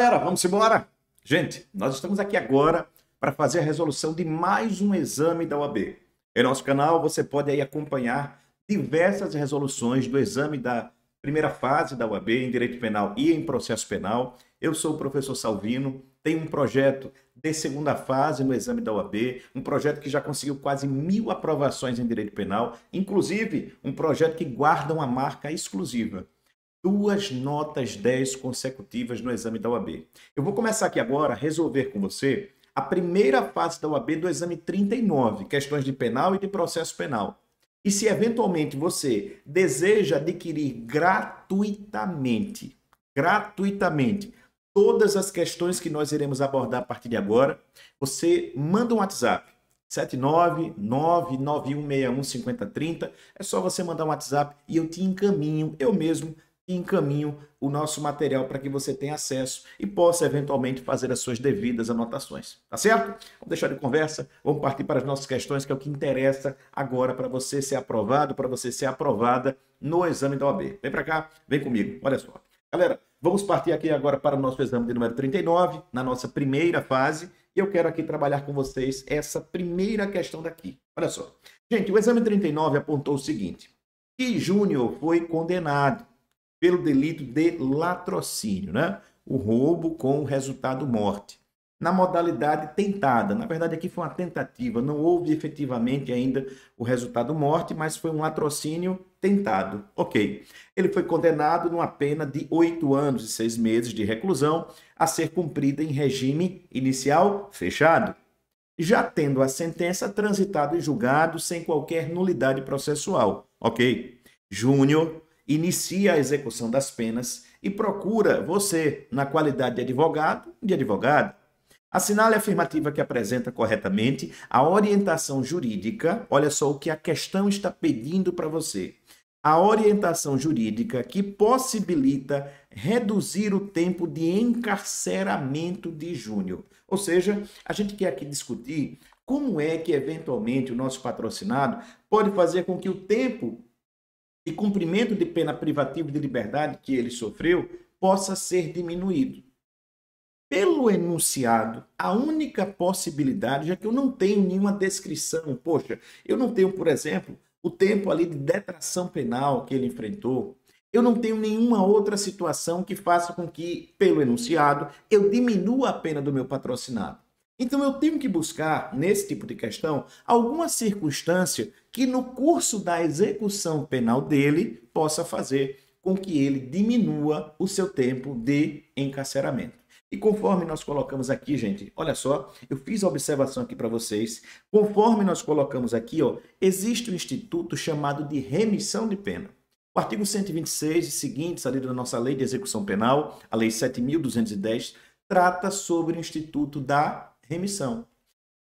Galera, vamos embora? Gente, nós estamos aqui agora para fazer a resolução de mais um exame da OAB. Em nosso canal você pode aí acompanhar diversas resoluções do exame da primeira fase da OAB em Direito Penal e em Processo Penal. Eu sou o professor Salvino, tenho um projeto de segunda fase no exame da OAB, um projeto que já conseguiu quase 1000 aprovações em Direito Penal, inclusive um projeto que guarda uma marca exclusiva. 2 notas 10 consecutivas no exame da OAB. Eu vou começar aqui agora a resolver com você a primeira fase da OAB do exame 39, questões de penal e de processo penal. E se eventualmente você deseja adquirir gratuitamente, todas as questões que nós iremos abordar a partir de agora, você manda um WhatsApp. 79991615030. É só você mandar um WhatsApp e eu te encaminho, eu mesmo encaminho o nosso material para que você tenha acesso e possa eventualmente fazer as suas devidas anotações. Tá certo? Vamos deixar de conversa, vamos partir para as nossas questões, que é o que interessa agora para você ser aprovado, para você ser aprovada no exame da OAB. Vem para cá, vem comigo, olha só. Galera, vamos partir aqui agora para o nosso exame de número 39, na nossa primeira fase, e eu quero aqui trabalhar com vocês essa primeira questão daqui. Olha só. Gente, o exame 39 apontou o seguinte, que Júnior foi condenado pelo delito de latrocínio, né? O roubo com resultado morte. Na modalidade tentada, na verdade aqui foi uma tentativa, não houve efetivamente ainda o resultado morte, mas foi um latrocínio tentado. Ok. Ele foi condenado numa pena de 8 anos e 6 meses de reclusão a ser cumprida em regime inicial fechado, já tendo a sentença transitado em julgado sem qualquer nulidade processual. Ok. Júnior inicia a execução das penas e procura você, na qualidade de advogado, assinale a afirmativa que apresenta corretamente a orientação jurídica. Olha só o que a questão está pedindo para você. A orientação jurídica que possibilita reduzir o tempo de encarceramento de Júnior. Ou seja, a gente quer aqui discutir como é que, eventualmente, o nosso patrocinado pode fazer com que o tempo de cumprimento de pena privativa de liberdade que ele sofreu possa ser diminuído. Pelo enunciado, a única possibilidade, já que eu não tenho nenhuma descrição, poxa, eu não tenho, por exemplo, o tempo ali de detração penal que ele enfrentou, eu não tenho nenhuma outra situação que faça com que, pelo enunciado, eu diminua a pena do meu patrocinado. Então, eu tenho que buscar, nesse tipo de questão, alguma circunstância que no curso da execução penal dele possa fazer com que ele diminua o seu tempo de encarceramento. E conforme nós colocamos aqui, gente, olha só, eu fiz a observação aqui para vocês, conforme nós colocamos aqui, ó, existe um instituto chamado de remissão de pena. O artigo 126 e seguintes, ali da nossa Lei de Execução Penal, a Lei 7.210, trata sobre o instituto da remissão.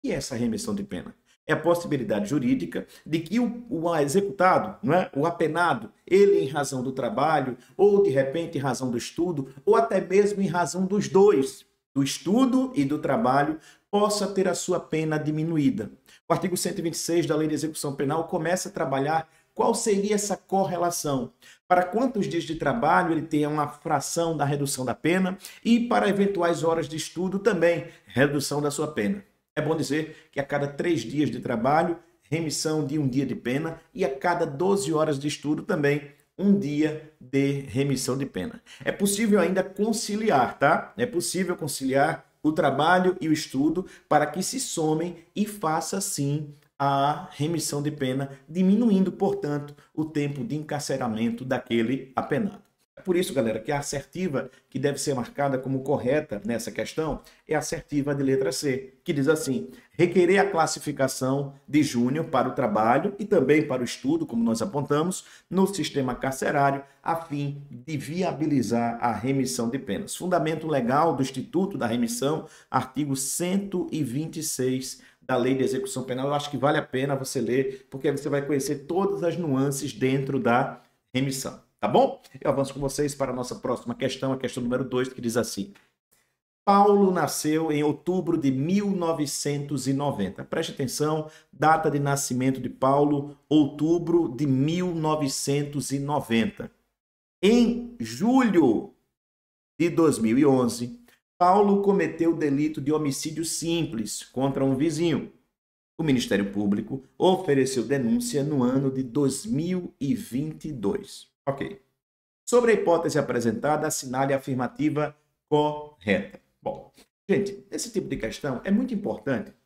E essa remissão de pena? É a possibilidade jurídica de que o executado, não é? O apenado, ele em razão do trabalho, ou de repente em razão do estudo, ou até mesmo em razão dos dois, do estudo e do trabalho, possa ter a sua pena diminuída. O artigo 126 da Lei de Execução Penal começa a trabalhar qual seria essa correlação. Para quantos dias de trabalho ele tem uma fração da redução da pena e para eventuais horas de estudo também, redução da sua pena. É bom dizer que a cada 3 dias de trabalho, remissão de 1 dia de pena e a cada 12 horas de estudo também, 1 dia de remissão de pena. É possível ainda conciliar, tá? É possível conciliar o trabalho e o estudo para que se somem e faça sim a remissão de pena, diminuindo, portanto, o tempo de encarceramento daquele apenado. É por isso, galera, que a assertiva que deve ser marcada como correta nessa questão é a assertiva de letra C, que diz assim: requerer a classificação de Júnior para o trabalho e também para o estudo, como nós apontamos, no sistema carcerário, a fim de viabilizar a remissão de penas. Fundamento legal do Instituto da Remissão, artigo 126 da Lei de Execução Penal. Eu acho que vale a pena você ler, porque você vai conhecer todas as nuances dentro da remissão. Tá bom? Eu avanço com vocês para a nossa próxima questão, a questão número 2, que diz assim: Paulo nasceu em outubro de 1990. Preste atenção, data de nascimento de Paulo, outubro de 1990. Em julho de 2011, Paulo cometeu o delito de homicídio simples contra um vizinho. O Ministério Público ofereceu denúncia no ano de 2022. Ok. Sobre a hipótese apresentada, assinale a afirmativa correta. Bom, gente, esse tipo de questão é muito importante que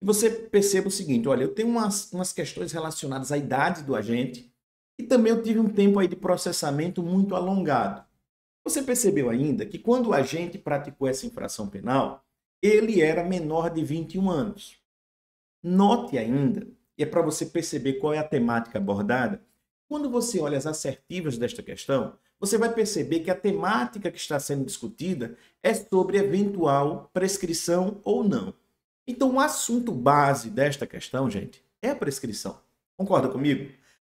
você perceba o seguinte, olha, eu tenho umas questões relacionadas à idade do agente e também eu tive um tempo aí de processamento muito alongado. Você percebeu ainda que quando o agente praticou essa infração penal, ele era menor de 21 anos. Note ainda, e é para você perceber qual é a temática abordada, quando você olha as assertivas desta questão, você vai perceber que a temática que está sendo discutida é sobre eventual prescrição ou não. Então, o assunto base desta questão, gente, é a prescrição. Concorda comigo?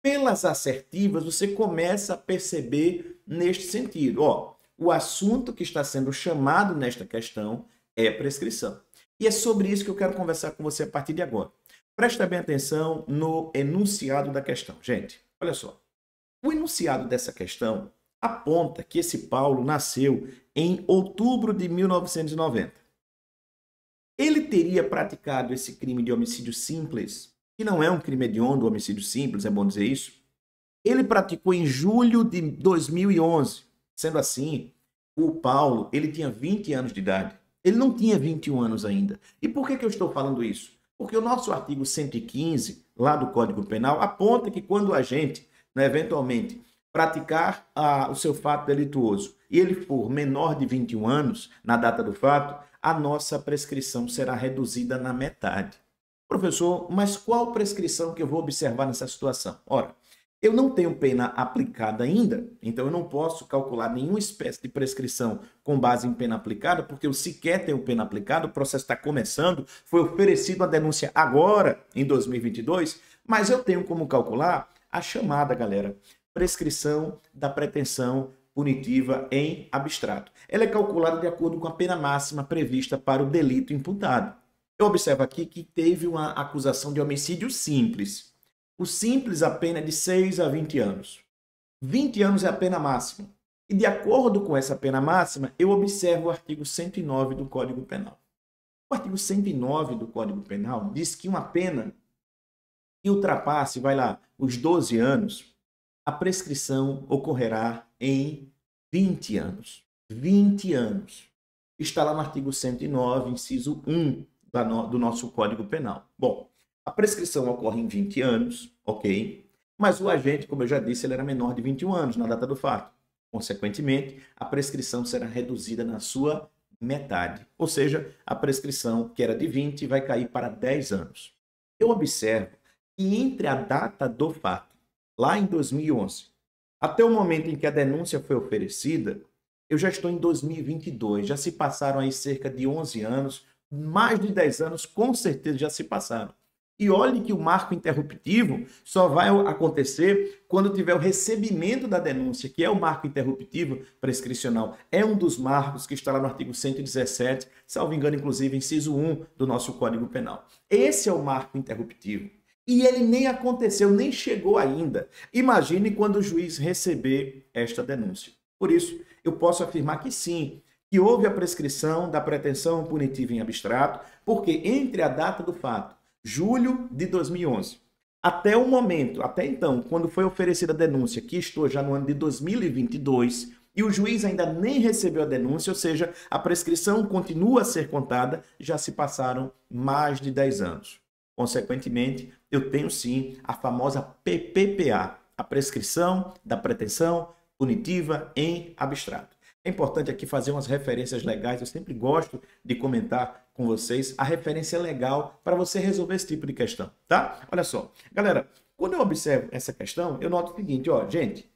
Pelas assertivas, você começa a perceber neste sentido. O assunto que está sendo chamado nesta questão é prescrição. E é sobre isso que eu quero conversar com você a partir de agora. Presta bem atenção no enunciado da questão. Gente, olha só. O enunciado dessa questão aponta que esse Paulo nasceu em outubro de 1990. Ele teria praticado esse crime de homicídio simples, que não é um crime hediondo, homicídio simples, é bom dizer isso. Ele praticou em julho de 2011. Sendo assim, o Paulo, ele tinha 20 anos de idade. Ele não tinha 21 anos ainda. E por que eu estou falando isso? Porque o nosso artigo 115, lá do Código Penal, aponta que quando o agente, eventualmente, praticar o seu fato delituoso e ele for menor de 21 anos, na data do fato, a nossa prescrição será reduzida na metade. Professor, mas qual prescrição que eu vou observar nessa situação? Ora, eu não tenho pena aplicada ainda, então eu não posso calcular nenhuma espécie de prescrição com base em pena aplicada, porque eu sequer tenho pena aplicada, o processo está começando, foi oferecido a denúncia agora, em 2022, mas eu tenho como calcular a chamada, galera, prescrição da pretensão punitiva em abstrato. Ela é calculada de acordo com a pena máxima prevista para o delito imputado. Eu observo aqui que teve uma acusação de homicídio simples. O simples, a pena é de 6 a 20 anos. 20 anos é a pena máxima. E de acordo com essa pena máxima, eu observo o artigo 109 do Código Penal. O artigo 109 do Código Penal diz que uma pena que ultrapasse, os 12 anos, a prescrição ocorrerá em 20 anos. 20 anos. Está lá no artigo 109, inciso 1 do nosso Código Penal. Bom, a prescrição ocorre em 20 anos, ok? Mas o agente, como eu já disse, ele era menor de 21 anos na data do fato. Consequentemente, a prescrição será reduzida na sua metade. Ou seja, a prescrição, que era de 20, vai cair para 10 anos. Eu observo que entre a data do fato, lá em 2011, até o momento em que a denúncia foi oferecida, eu já estou em 2022, já se passaram aí cerca de 11 anos, mais de 10 anos com certeza já se passaram. E olhe que o marco interruptivo só vai acontecer quando tiver o recebimento da denúncia, que é o marco interruptivo prescricional. É um dos marcos que está lá no artigo 117, salvo engano, inclusive, inciso 1 do nosso Código Penal. Esse é o marco interruptivo. E ele nem aconteceu, nem chegou ainda. Imagine quando o juiz receber esta denúncia. Por isso, eu posso afirmar que sim, que houve a prescrição da pretensão punitiva em abstrato, porque entre a data do fato, julho de 2011, até o momento, até então, quando foi oferecida a denúncia, que estou já no ano de 2022, e o juiz ainda nem recebeu a denúncia, ou seja, a prescrição continua a ser contada, já se passaram mais de 10 anos. Consequentemente, eu tenho sim a famosa PPPA, a prescrição da pretensão punitiva em abstrato. É importante aqui fazer umas referências legais, eu sempre gosto de comentar com vocês a referência legal para você resolver esse tipo de questão, tá? Olha só, galera, quando eu observo essa questão, eu noto o seguinte, gente,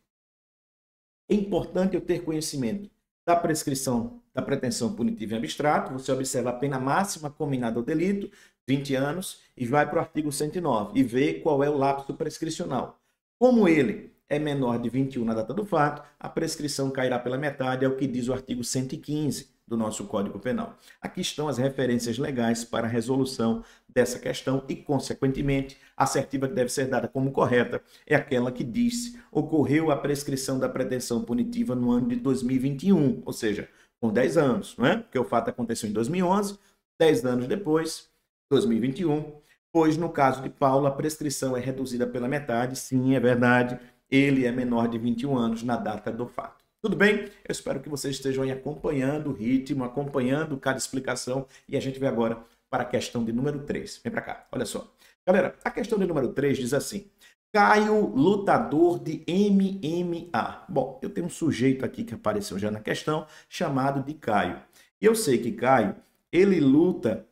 é importante eu ter conhecimento da prescrição da pretensão punitiva em abstrato, você observa a pena máxima combinada ao delito, 20 anos, e vai para o artigo 109 e vê qual é o lapso prescricional. Como ele é menor de 21 na data do fato, a prescrição cairá pela metade, é o que diz o artigo 115 do nosso Código Penal. Aqui estão as referências legais para a resolução dessa questão e, consequentemente, a assertiva que deve ser dada como correta é aquela que diz: ocorreu a prescrição da pretensão punitiva no ano de 2021, ou seja, com 10 anos, não é? Porque o fato aconteceu em 2011, 10 anos depois, 2021, pois no caso de Paulo a prescrição é reduzida pela metade, sim, é verdade, ele é menor de 21 anos na data do fato. Tudo bem? Eu espero que vocês estejam aí acompanhando o ritmo, acompanhando cada explicação, e a gente vai agora para a questão de número 3. Vem para cá, olha só. Galera, a questão de número 3 diz assim: Caio, lutador de MMA. Bom, eu tenho um sujeito aqui que apareceu já na questão, chamado de Caio. E eu sei que Caio, ele luta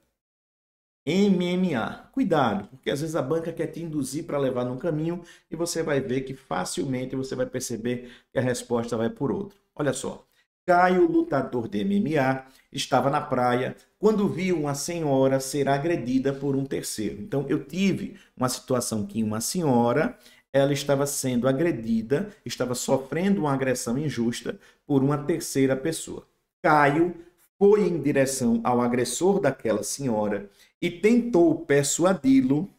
MMA. Cuidado, porque às vezes a banca quer te induzir para levar num caminho e você vai ver que facilmente você vai perceber que a resposta vai por outro. Olha só. Caio, lutador de MMA, estava na praia quando viu uma senhora ser agredida por um terceiro. Então, eu tive uma situação que uma senhora, ela estava sendo agredida, estava sofrendo uma agressão injusta por uma terceira pessoa. Caio foi em direção ao agressor daquela senhora e tentou persuadi-lo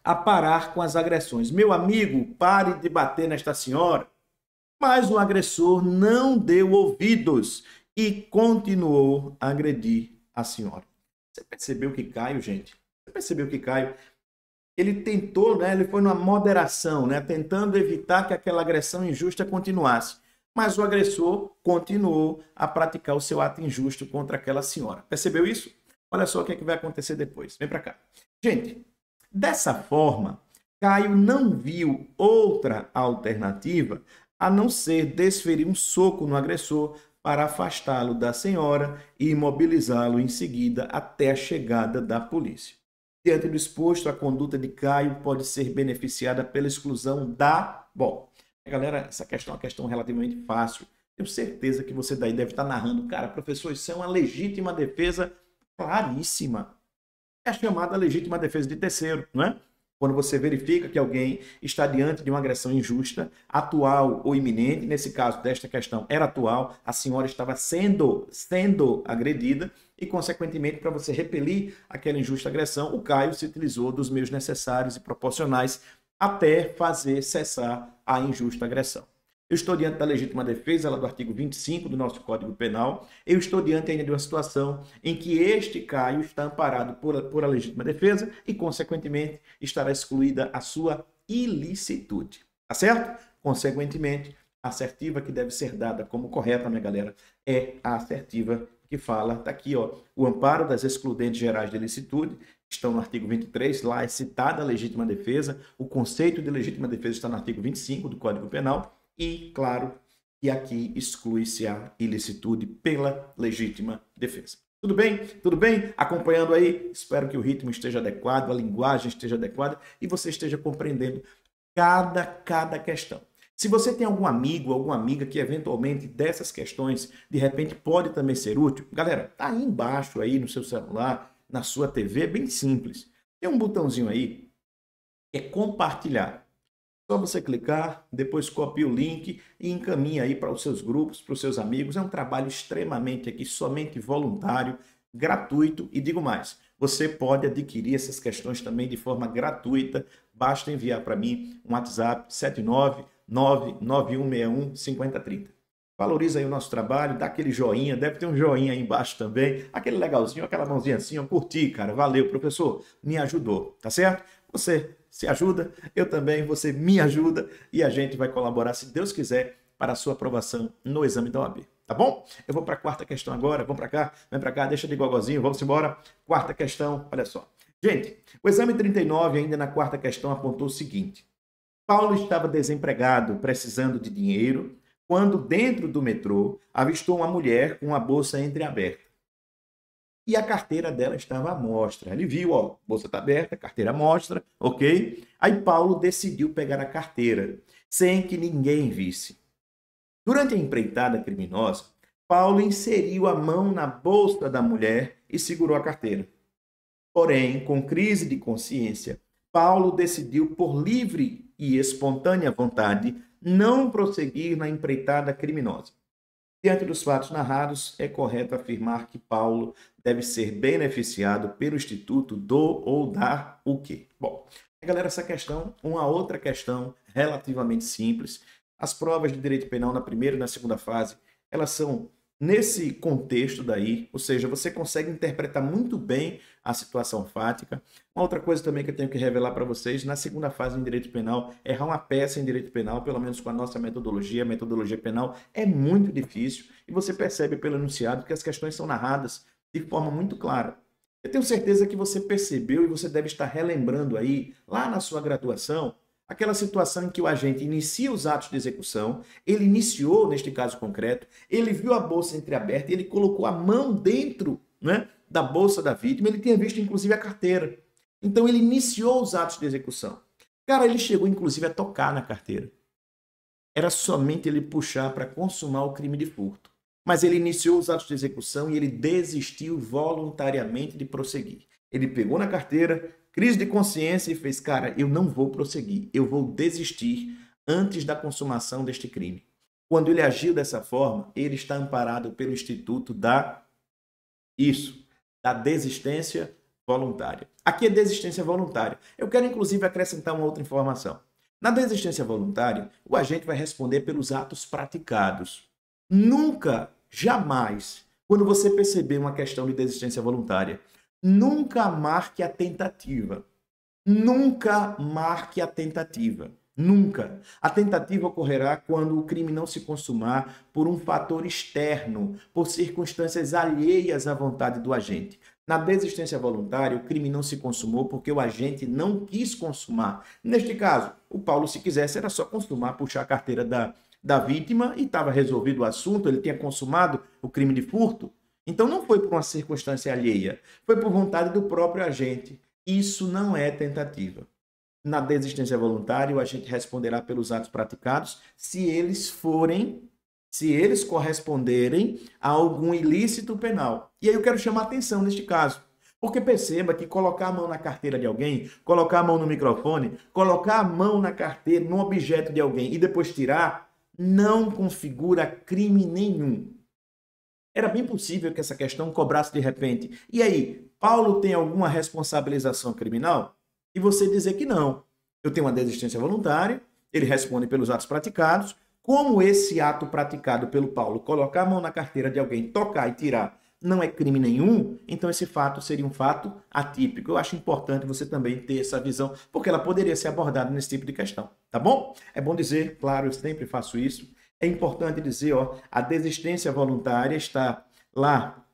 a parar com as agressões. Meu amigo, pare de bater nesta senhora. Mas o agressor não deu ouvidos e continuou a agredir a senhora. Você percebeu que Caio, gente? Você percebeu que Caio, ele tentou, né? Ele foi numa moderação, né? Tentando evitar que aquela agressão injusta continuasse. Mas o agressor continuou a praticar o seu ato injusto contra aquela senhora. Percebeu isso? Olha só o que é que vai acontecer depois. Vem para cá. Gente, dessa forma, Caio não viu outra alternativa a não ser desferir um soco no agressor para afastá-lo da senhora e imobilizá-lo em seguida até a chegada da polícia. Diante do exposto, a conduta de Caio pode ser beneficiada pela exclusão da... Bom, galera, essa questão é uma questão relativamente fácil. Tenho certeza que você daí deve estar narrando. Cara, professor, isso é uma legítima defesa claríssima. É a chamada legítima defesa de terceiro, não é? Quando você verifica que alguém está diante de uma agressão injusta, atual ou iminente, nesse caso desta questão era atual, a senhora estava sendo agredida e, consequentemente, para você repelir aquela injusta agressão, o Caio se utilizou dos meios necessários e proporcionais até fazer cessar a injusta agressão. Eu estou diante da legítima defesa, ela do artigo 25 do nosso Código Penal. Eu estou diante ainda de uma situação em que este Caio está amparado por a legítima defesa e, consequentemente, estará excluída a sua ilicitude. Tá certo? Consequentemente, a assertiva que deve ser dada como correta, minha galera, é a assertiva que fala, tá aqui, ó, o amparo das excludentes gerais de ilicitude, estão no artigo 23, lá é citada a legítima defesa, o conceito de legítima defesa está no artigo 25 do Código Penal, e, claro, que aqui exclui-se a ilicitude pela legítima defesa. Tudo bem? Tudo bem? Acompanhando aí? Espero que o ritmo esteja adequado, a linguagem esteja adequada e você esteja compreendendo cada questão. Se você tem algum amigo, alguma amiga que eventualmente dessas questões, de repente pode também ser útil, galera, tá aí embaixo aí no seu celular, na sua TV, é bem simples. Tem um botãozinho aí que é compartilhar. Só você clicar, depois copia o link e encaminha aí para os seus grupos, para os seus amigos. É um trabalho extremamente aqui, somente voluntário, gratuito e digo mais, você pode adquirir essas questões também de forma gratuita. Basta enviar para mim um WhatsApp 79991615030. Valoriza aí o nosso trabalho, dá aquele joinha, deve ter um joinha aí embaixo também, aquele legalzinho, aquela mãozinha assim, ó, curti, cara, valeu, professor, me ajudou, tá certo? Você se ajuda, eu também, você me ajuda e a gente vai colaborar, se Deus quiser, para a sua aprovação no exame da OAB. Tá bom? Eu vou para a quarta questão agora, vamos para cá, vem para cá, deixa de gogozinho, vamos embora. Quarta questão, olha só. Gente, o exame 39, ainda na quarta questão, apontou o seguinte. Paulo estava desempregado, precisando de dinheiro, quando dentro do metrô avistou uma mulher com a bolsa entreaberta. E a carteira dela estava à mostra. Ele viu, ó, bolsa está aberta, carteira à mostra, ok? Aí Paulo decidiu pegar a carteira, sem que ninguém visse. Durante a empreitada criminosa, Paulo inseriu a mão na bolsa da mulher e segurou a carteira. Porém, com crise de consciência, Paulo decidiu, por livre e espontânea vontade, não prosseguir na empreitada criminosa. Diante dos fatos narrados, é correto afirmar que Paulo deve ser beneficiado pelo Instituto do ou da o quê? Bom, galera, essa questão, uma outra questão relativamente simples. As provas de direito penal na primeira e na segunda fase, elas são nesse contexto daí, ou seja, você consegue interpretar muito bem a situação fática. Uma outra coisa também que eu tenho que revelar para vocês, na segunda fase em direito penal, errar uma peça em direito penal, pelo menos com a nossa metodologia, a metodologia penal, é muito difícil e você percebe pelo enunciado que as questões são narradas de forma muito clara. Eu tenho certeza que você percebeu e você deve estar relembrando aí, lá na sua graduação, aquela situação em que o agente inicia os atos de execução, ele iniciou, neste caso concreto, ele viu a bolsa entreaberta e ele colocou a mão dentro, né, da bolsa da vítima, ele tinha visto inclusive a carteira. Então ele iniciou os atos de execução. Cara, ele chegou inclusive a tocar na carteira. Era somente ele puxar para consumar o crime de furto. Mas ele iniciou os atos de execução e ele desistiu voluntariamente de prosseguir. Ele pegou na carteira, crise de consciência e fez, cara, eu não vou prosseguir, eu vou desistir antes da consumação deste crime. Quando ele agiu dessa forma, ele está amparado pelo Instituto da desistência voluntária. Aqui é desistência voluntária. Eu quero inclusive acrescentar uma outra informação. Na desistência voluntária, o agente vai responder pelos atos praticados. Nunca, jamais, quando você perceber uma questão de desistência voluntária, nunca marque a tentativa. Nunca marque a tentativa. Nunca. A tentativa ocorrerá quando o crime não se consumar por um fator externo, por circunstâncias alheias à vontade do agente. Na desistência voluntária, o crime não se consumou porque o agente não quis consumar. Neste caso, o Paulo, se quisesse, era só consumar, puxar a carteira da vítima e estava resolvido o assunto, ele tinha consumado o crime de furto. Então não foi por uma circunstância alheia, foi por vontade do próprio agente. Isso não é tentativa. Na desistência voluntária, o agente responderá pelos atos praticados se eles corresponderem a algum ilícito penal. E aí eu quero chamar a atenção neste caso. Porque perceba que colocar a mão na carteira de alguém, colocar a mão no microfone, colocar a mão na carteira, num objeto de alguém e depois tirar, não configura crime nenhum. Era bem possível que essa questão cobrasse de repente. E aí, Paulo tem alguma responsabilização criminal? E você dizer que não. Eu tenho uma desistência voluntária, ele responde pelos atos praticados. Como esse ato praticado pelo Paulo, colocar a mão na carteira de alguém, tocar e tirar, não é crime nenhum, então esse fato seria um fato atípico. Eu acho importante você também ter essa visão, porque ela poderia ser abordada nesse tipo de questão, tá bom? É bom dizer, claro, eu sempre faço isso. É importante dizer, ó, a desistência voluntária está lá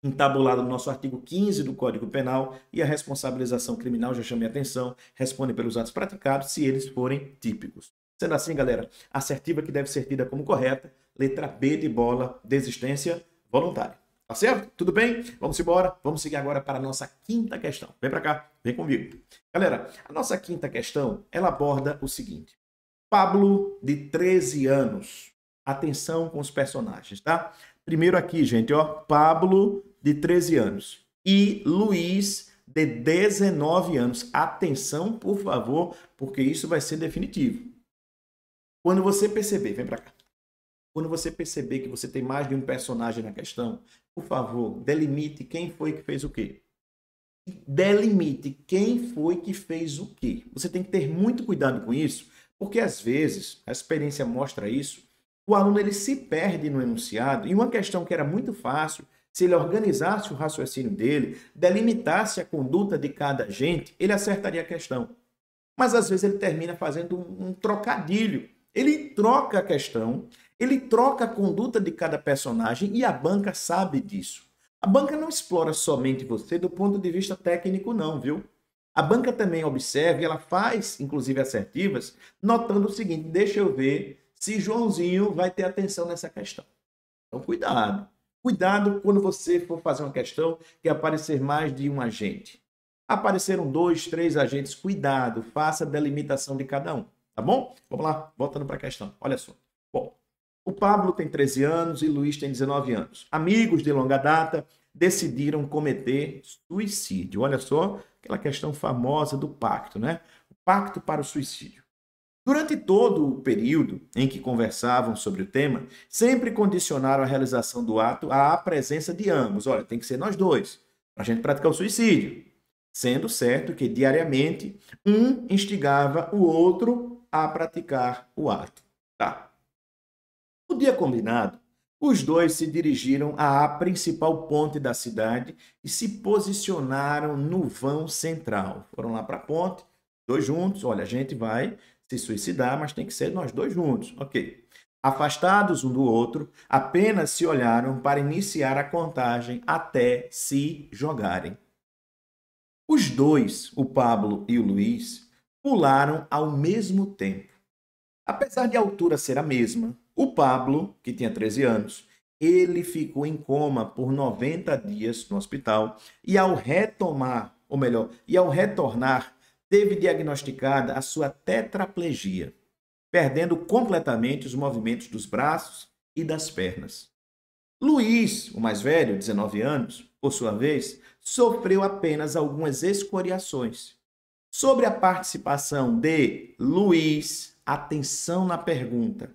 entabulada no nosso artigo 15 do Código Penal e a responsabilização criminal, já chamei a atenção, responde pelos atos praticados se eles forem típicos. Sendo assim, galera, assertiva que deve ser tida como correta, letra B de bola, desistência voluntária. Tá certo? Tudo bem? Vamos embora. Vamos seguir agora para a nossa quinta questão. Vem para cá, vem comigo. Galera, a nossa quinta questão, ela aborda o seguinte. Pablo, de 13 anos. Atenção com os personagens, tá? Primeiro aqui, gente, ó, Pablo, de 13 anos. E Luiz, de 19 anos. Atenção, por favor, porque isso vai ser definitivo. Quando você perceber, vem para cá. Quando você perceber que você tem mais de um personagem na questão, por favor, delimite quem foi que fez o quê. Delimite quem foi que fez o quê. Você tem que ter muito cuidado com isso, porque às vezes, a experiência mostra isso, o aluno ele se perde no enunciado e uma questão que era muito fácil, se ele organizasse o raciocínio dele, delimitasse a conduta de cada agente, ele acertaria a questão. Mas às vezes ele termina fazendo um trocadilho. Ele troca a questão, ele troca a conduta de cada personagem e a banca sabe disso. A banca não explora somente você do ponto de vista técnico, não, viu? A banca também observa e ela faz, inclusive, assertivas, notando o seguinte, deixa eu ver se Joãozinho vai ter atenção nessa questão. Então, cuidado. Cuidado quando você for fazer uma questão que aparecer mais de um agente. Apareceram 2, 3 agentes, cuidado, faça a delimitação de cada um. Tá bom? Vamos lá, voltando para a questão. Olha só. Bom, o Pablo tem 13 anos e Luiz tem 19 anos. Amigos de longa data decidiram cometer suicídio. Olha só, aquela questão famosa do pacto, né? O pacto para o suicídio. Durante todo o período em que conversavam sobre o tema, sempre condicionaram a realização do ato à presença de ambos. Olha, tem que ser nós dois, para a gente praticar o suicídio. Sendo certo que, diariamente, um instigava o outro a praticar o ato. Tá. No dia combinado, Os dois se dirigiram à principal ponte da cidade e se posicionaram no vão central. Foram lá para a ponte, dois juntos. Olha, a gente vai se suicidar, mas tem que ser nós dois juntos. Ok. Afastados um do outro, apenas se olharam para iniciar a contagem até se jogarem. Os dois, o Pablo e o Luiz, pularam ao mesmo tempo. Apesar de a altura ser a mesma, o Pablo, que tinha 13 anos, ele ficou em coma por 90 dias no hospital e ao retomar, ou melhor, e ao retornar, teve diagnosticada a sua tetraplegia, perdendo completamente os movimentos dos braços e das pernas. Luiz, o mais velho, 19 anos, por sua vez, sofreu apenas algumas escoriações. Sobre a participação de Luiz, atenção na pergunta.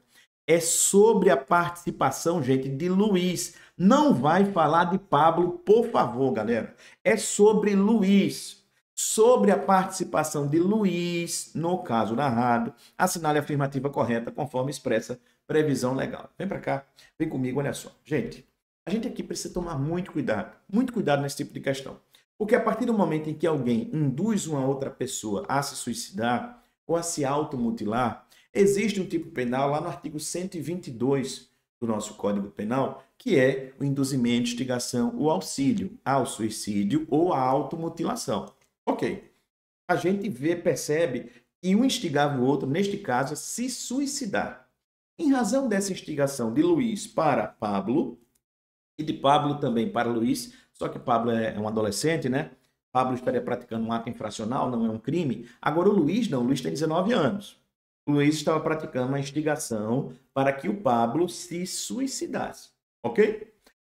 É sobre a participação, gente, de Luiz. Não vai falar de Pablo, por favor, galera. É sobre Luiz. Sobre a participação de Luiz, no caso narrado, assinale a afirmativa correta conforme expressa previsão legal. Vem para cá, vem comigo, olha só. Gente, a gente aqui precisa tomar muito cuidado nesse tipo de questão. Porque a partir do momento em que alguém induz uma outra pessoa a se suicidar ou a se automutilar, existe um tipo penal lá no artigo 122 do nosso Código Penal, que é o induzimento, instigação, o auxílio ao suicídio ou à automutilação. Ok. A gente percebe que um instigava o outro, neste caso, a se suicidar. Em razão dessa instigação de Luiz para Pablo, e de Pablo também para Luiz, só que Pablo é um adolescente, né? Pablo estaria praticando um ato infracional, não é um crime. Agora o Luiz não, o Luiz tem 19 anos. O Luiz estava praticando uma instigação para que o Pablo se suicidasse, ok?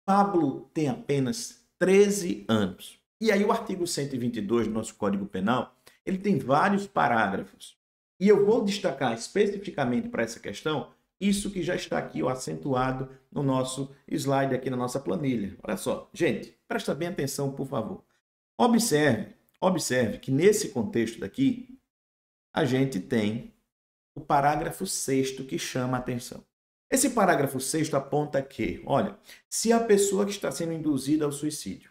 Pablo tem apenas 13 anos. E aí o artigo 122 do nosso Código Penal, ele tem vários parágrafos. E eu vou destacar especificamente para essa questão isso que já está aqui ó, acentuado no nosso slide, aqui na nossa planilha. Olha só, gente, presta bem atenção, por favor. Observe que nesse contexto daqui, a gente tem o parágrafo 6º que chama a atenção. Esse parágrafo 6º aponta que, olha, se a pessoa que está sendo induzida ao suicídio,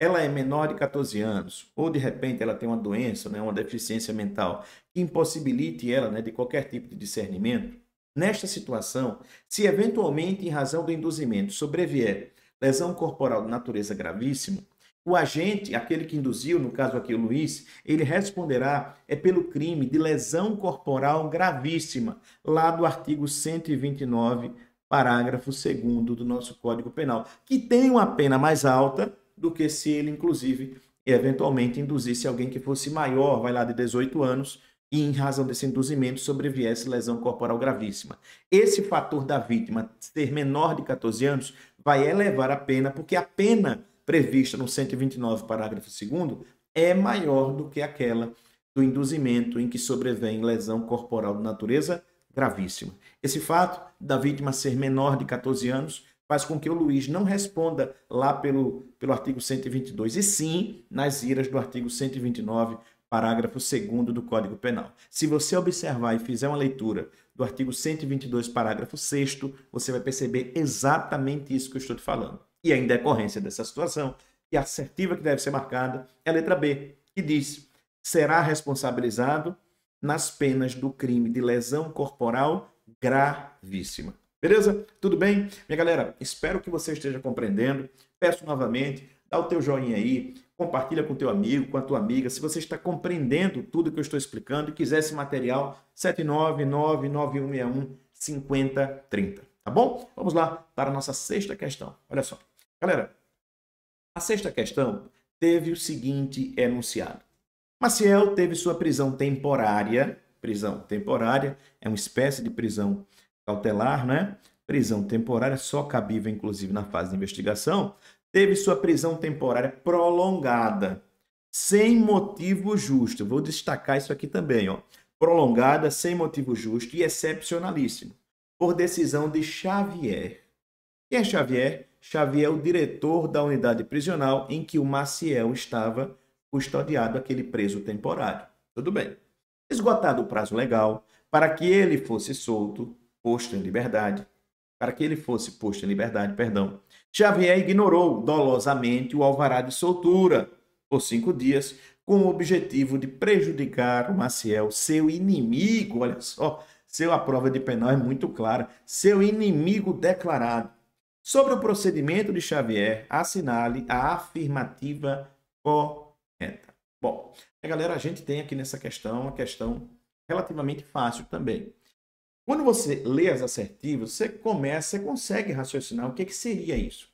ela é menor de 14 anos, ou de repente ela tem uma doença, né, uma deficiência mental, que impossibilite ela né, de qualquer tipo de discernimento, nesta situação, se eventualmente em razão do induzimento sobrevier lesão corporal de natureza gravíssima, o agente, aquele que induziu, no caso aqui o Luiz, ele responderá pelo crime de lesão corporal gravíssima, lá do artigo 129, parágrafo 2º do nosso Código Penal, que tem uma pena mais alta do que se ele, inclusive, eventualmente induzisse alguém que fosse maior, vai lá de 18 anos, e em razão desse induzimento sobreviesse lesão corporal gravíssima. Esse fator da vítima ser menor de 14 anos vai elevar a pena, porque a pena prevista no 129, parágrafo 2º, é maior do que aquela do induzimento em que sobrevém lesão corporal de natureza gravíssima. Esse fato da vítima ser menor de 14 anos faz com que o Luiz não responda lá pelo artigo 122, e sim nas iras do artigo 129, parágrafo 2º do Código Penal. Se você observar e fizer uma leitura do artigo 122, parágrafo 6º, você vai perceber exatamente isso que eu estou te falando. E em decorrência dessa situação, e a assertiva que deve ser marcada é a letra B, que diz: será responsabilizado nas penas do crime de lesão corporal gravíssima. Beleza? Tudo bem? Minha galera, espero que você esteja compreendendo. Peço novamente, dá o teu joinha aí, compartilha com o teu amigo, com a tua amiga. Se você está compreendendo tudo que eu estou explicando e quiser esse material, 79991615030. Tá bom? Vamos lá para a nossa sexta questão. Olha só. Galera, a sexta questão teve o seguinte enunciado. Maciel teve sua prisão temporária é uma espécie de prisão cautelar, né? Prisão temporária, só cabível, inclusive, na fase de investigação, teve sua prisão temporária prolongada, sem motivo justo. Vou destacar isso aqui também, ó. Prolongada, sem motivo justo e excepcionalíssimo, por decisão de Xavier. Quem é Xavier? Xavier é o diretor da unidade prisional em que o Maciel estava custodiado, aquele preso temporário. Tudo bem. Esgotado o prazo legal para que ele fosse solto, posto em liberdade, para que ele fosse posto em liberdade, perdão, Xavier ignorou dolosamente o alvará de soltura por 5 dias, com o objetivo de prejudicar o Maciel, seu inimigo. Olha só, a prova de penal é muito clara, seu inimigo declarado. Sobre o procedimento de Xavier, assinale a afirmativa correta. Bom, galera, a gente tem aqui nessa questão uma questão relativamente fácil também. Quando você lê as assertivas, você consegue raciocinar o que seria isso.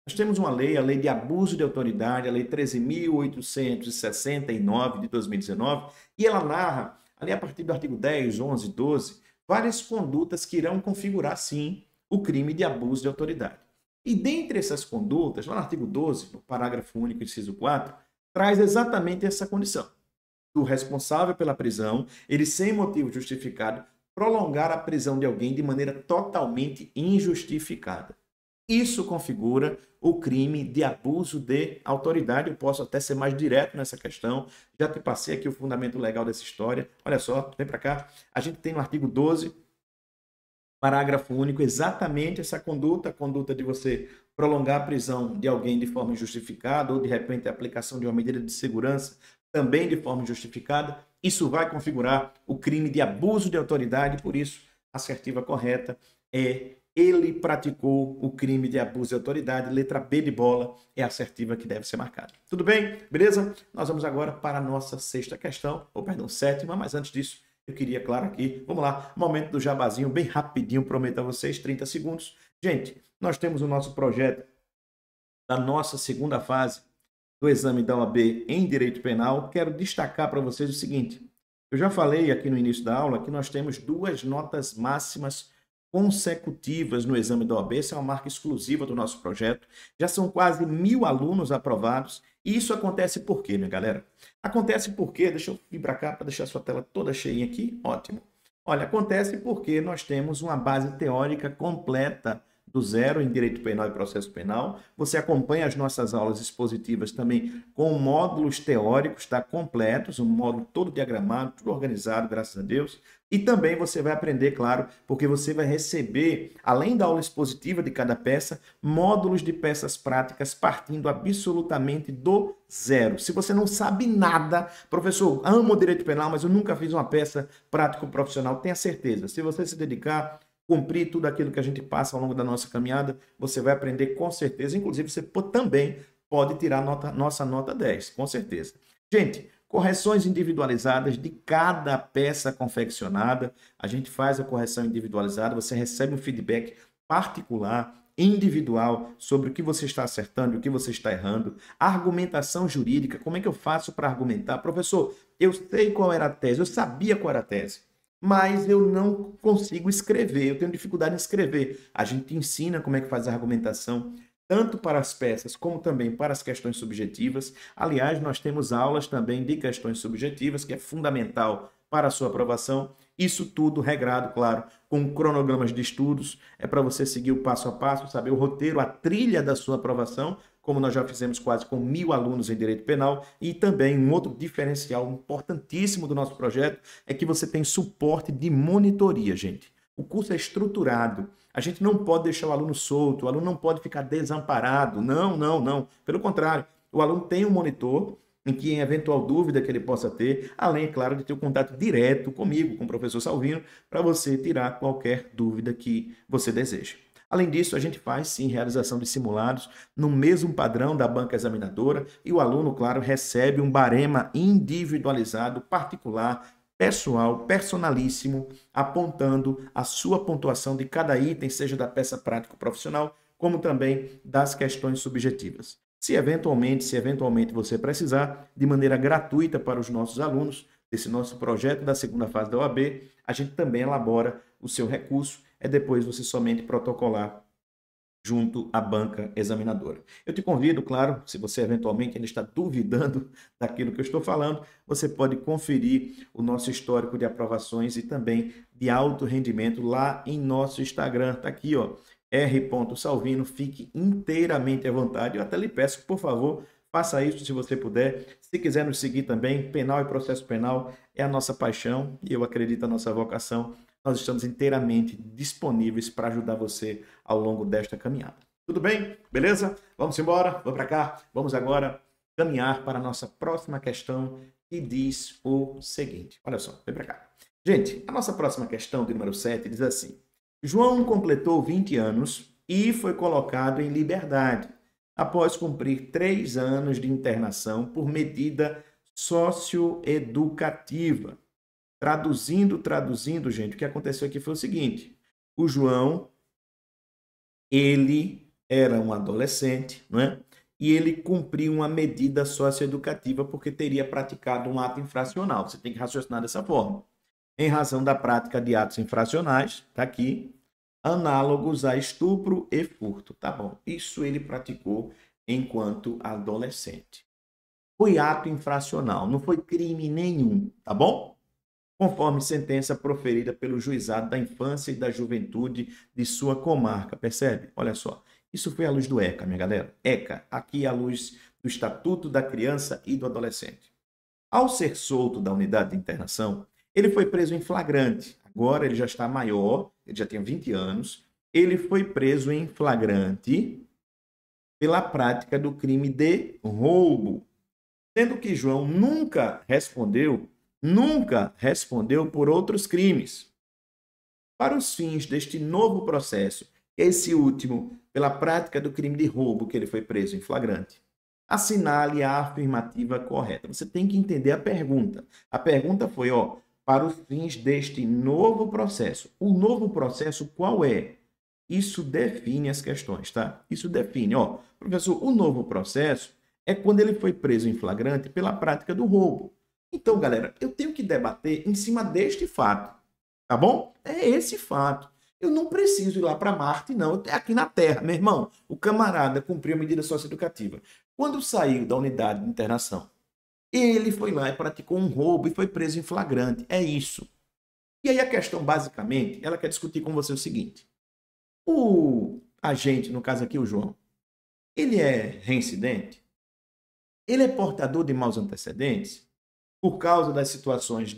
Nós temos uma lei, a Lei de Abuso de Autoridade, a Lei 13.869 de 2019, e ela narra, ali a partir do artigo 10, 11, 12, várias condutas que irão configurar, sim, o crime de abuso de autoridade. E dentre essas condutas, lá no artigo 12, no parágrafo único, inciso 4, traz exatamente essa condição. O responsável pela prisão, ele sem motivo justificado, prolongar a prisão de alguém de maneira totalmente injustificada. Isso configura o crime de abuso de autoridade. Eu posso até ser mais direto nessa questão. Já te passei aqui o fundamento legal dessa história. Olha só, vem para cá. A gente tem no artigo 12, parágrafo único, exatamente essa conduta, a conduta de você prolongar a prisão de alguém de forma injustificada ou, de repente, a aplicação de uma medida de segurança também de forma injustificada. Isso vai configurar o crime de abuso de autoridade, por isso, a assertiva correta é: ele praticou o crime de abuso de autoridade. Letra B de bola é a assertiva que deve ser marcada. Tudo bem? Beleza? Nós vamos agora para a nossa sétima, mas antes disso, eu queria, claro, aqui, vamos lá, momento do jabazinho, bem rapidinho, prometo a vocês, 30 segundos. Gente, nós temos o nosso projeto da nossa segunda fase do exame da OAB em Direito Penal. Quero destacar para vocês o seguinte: eu já falei aqui no início da aula que nós temos 2 notas máximas consecutivas no exame da OAB. Essa é uma marca exclusiva do nosso projeto. Já são quase 1.000 alunos aprovados. E isso acontece por quê, minha galera? Acontece porque, deixa eu vir para cá para deixar a sua tela toda cheinha aqui. Ótimo. Olha, acontece porque nós temos uma base teórica completa do zero em Direito Penal e Processo Penal. Você acompanha as nossas aulas expositivas também com módulos teóricos, tá? Completos, um módulo todo diagramado, tudo organizado, graças a Deus. E também você vai aprender, claro, porque você vai receber, além da aula expositiva de cada peça, módulos de peças práticas partindo absolutamente do zero. Se você não sabe nada, professor, amo o Direito Penal, mas eu nunca fiz uma peça prático-profissional, tenha certeza. Se você se dedicar, cumprir tudo aquilo que a gente passa ao longo da nossa caminhada, você vai aprender com certeza. Inclusive, você também pode tirar nossa nota 10, com certeza. Gente, correções individualizadas de cada peça confeccionada. A gente faz a correção individualizada, você recebe um feedback particular, individual, sobre o que você está acertando e o que você está errando. Argumentação jurídica, como é que eu faço para argumentar? Professor, eu sei qual era a tese, eu sabia qual era a tese, mas eu não consigo escrever, eu tenho dificuldade em escrever. A gente ensina como é que faz a argumentação, tanto para as peças como também para as questões subjetivas. Aliás, nós temos aulas também de questões subjetivas, que é fundamental para a sua aprovação. Isso tudo regrado, claro, com cronogramas de estudos. É para você seguir o passo a passo, saber o roteiro, a trilha da sua aprovação, como nós já fizemos quase com 1.000 alunos em Direito Penal. E também um outro diferencial importantíssimo do nosso projeto é que você tem suporte de monitoria, gente. O curso é estruturado. A gente não pode deixar o aluno solto, o aluno não pode ficar desamparado. Não, não, não. Pelo contrário, o aluno tem um monitor em que, em eventual dúvida que ele possa ter, além, é claro, de ter um contato direto comigo, com o professor Salvino, para você tirar qualquer dúvida que você deseja. Além disso, a gente faz, sim, realização de simulados no mesmo padrão da banca examinadora e o aluno, claro, recebe um barema individualizado, particular, pessoal, personalíssimo, apontando a sua pontuação de cada item, seja da peça prático-profissional, como também das questões subjetivas. Se eventualmente você precisar, de maneira gratuita para os nossos alunos, desse nosso projeto da segunda fase da OAB, a gente também elabora o seu recurso, é depois você somente protocolar junto à banca examinadora. Eu te convido, claro, se você eventualmente ainda está duvidando daquilo que eu estou falando, você pode conferir o nosso histórico de aprovações e também de alto rendimento lá em nosso Instagram. Está aqui, ó, r.salvino, fique inteiramente à vontade. Eu até lhe peço, por favor, faça isso se você puder. Se quiser nos seguir também, Penal e Processo Penal é a nossa paixão e eu acredito a nossa vocação. nós estamos inteiramente disponíveis para ajudar você ao longo desta caminhada. Tudo bem? Beleza? Vamos embora? Vamos para cá? Vamos agora caminhar para a nossa próxima questão, que diz o seguinte. Olha só, vem para cá. Gente, a nossa próxima questão, de número 7, diz assim: João completou 20 anos e foi colocado em liberdade após cumprir 3 anos de internação por medida socioeducativa. Traduzindo, gente, o que aconteceu aqui foi o seguinte: o João, ele era um adolescente, não é? E ele cumpriu uma medida socioeducativa porque teria praticado um ato infracional. Você tem que raciocinar dessa forma. Em razão da prática de atos infracionais, tá aqui, análogos a estupro e furto. Tá bom, isso ele praticou enquanto adolescente. Foi ato infracional, não foi crime nenhum, tá bom? Conforme sentença proferida pelo juizado da infância e da juventude de sua comarca, percebe? Olha só, isso foi à luz do ECA, minha galera. ECA, aqui à luz do Estatuto da Criança e do Adolescente. Ao ser solto da unidade de internação, ele foi preso em flagrante. Agora ele já está maior, ele já tem 20 anos. Ele foi preso em flagrante pela prática do crime de roubo, sendo que João nunca respondeu por outros crimes. Para os fins deste novo processo, esse último, pela prática do crime de roubo que ele foi preso em flagrante, assinale a afirmativa correta. Você tem que entender a pergunta. A pergunta foi, para os fins deste novo processo. O novo processo qual é? Isso define as questões, tá? Isso define, professor, o novo processo é quando ele foi preso em flagrante pela prática do roubo. Então, galera, eu tenho que debater em cima deste fato, tá bom? É esse fato. Eu não preciso ir lá para Marte, não. É aqui na Terra, meu irmão. O camarada cumpriu a medida socioeducativa. Quando saiu da unidade de internação, ele foi lá e praticou um roubo e foi preso em flagrante. É isso. E aí a questão, basicamente, ela quer discutir com você o seguinte. O agente, no caso aqui o João, ele é reincidente? Ele é portador de maus antecedentes? Por causa das situações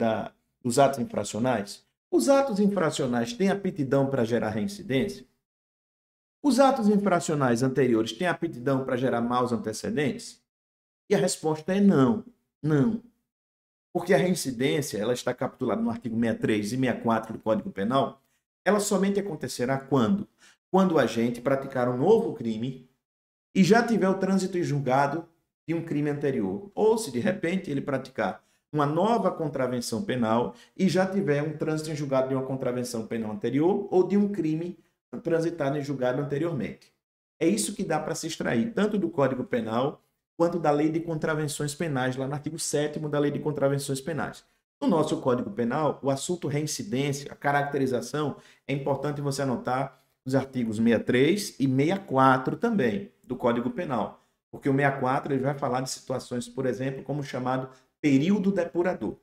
dos atos infracionais? Os atos infracionais têm aptidão para gerar reincidência? Os atos infracionais anteriores têm aptidão para gerar maus antecedentes? E a resposta é não. Não. Porque a reincidência, ela está capitulada no artigo 63 e 64 do Código Penal, ela somente acontecerá quando? Quando o agente praticar um novo crime e já tiver o trânsito em julgado de um crime anterior. Ou se de repente ele praticar uma nova contravenção penal e já tiver um trânsito em julgado de uma contravenção penal anterior ou de um crime transitado em julgado anteriormente. É isso que dá para se extrair, tanto do Código Penal quanto da Lei de Contravenções Penais, lá no artigo 7º da Lei de Contravenções Penais. No nosso Código Penal, o assunto reincidência, a caracterização, é importante você anotar os artigos 63 e 64 também do Código Penal, porque o 64 ele vai falar de situações, por exemplo, como o chamado período depurador.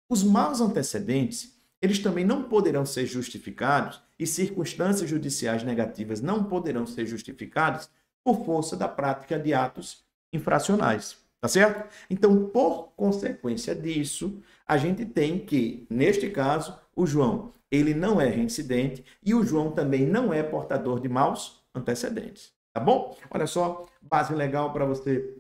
Os maus antecedentes, eles também não poderão ser justificados e circunstâncias judiciais negativas não poderão ser justificadas por força da prática de atos infracionais, tá certo? Então, por consequência disso, a gente tem que, neste caso, o João, ele não é reincidente e o João também não é portador de maus antecedentes, tá bom? Olha só, base legal para você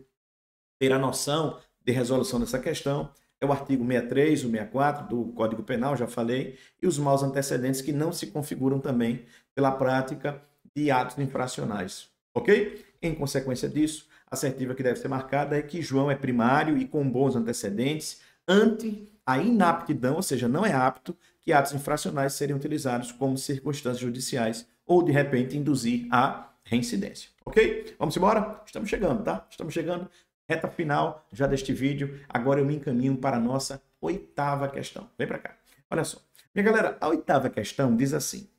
ter a noção de resolução dessa questão é o artigo 63, o 64 do Código Penal, já falei, e os maus antecedentes que não se configuram também pela prática de atos infracionais, ok? Em consequência disso, a assertiva que deve ser marcada é que João é primário e com bons antecedentes ante a inaptidão, ou seja, não é apto que atos infracionais serem utilizados como circunstâncias judiciais ou, de repente, induzir a reincidência, ok? Vamos embora? Estamos chegando, tá? Estamos chegando. Reta final já deste vídeo. Agora eu me encaminho para a nossa 8ª questão. Vem para cá. Olha só. Minha galera, a 8ª questão diz assim.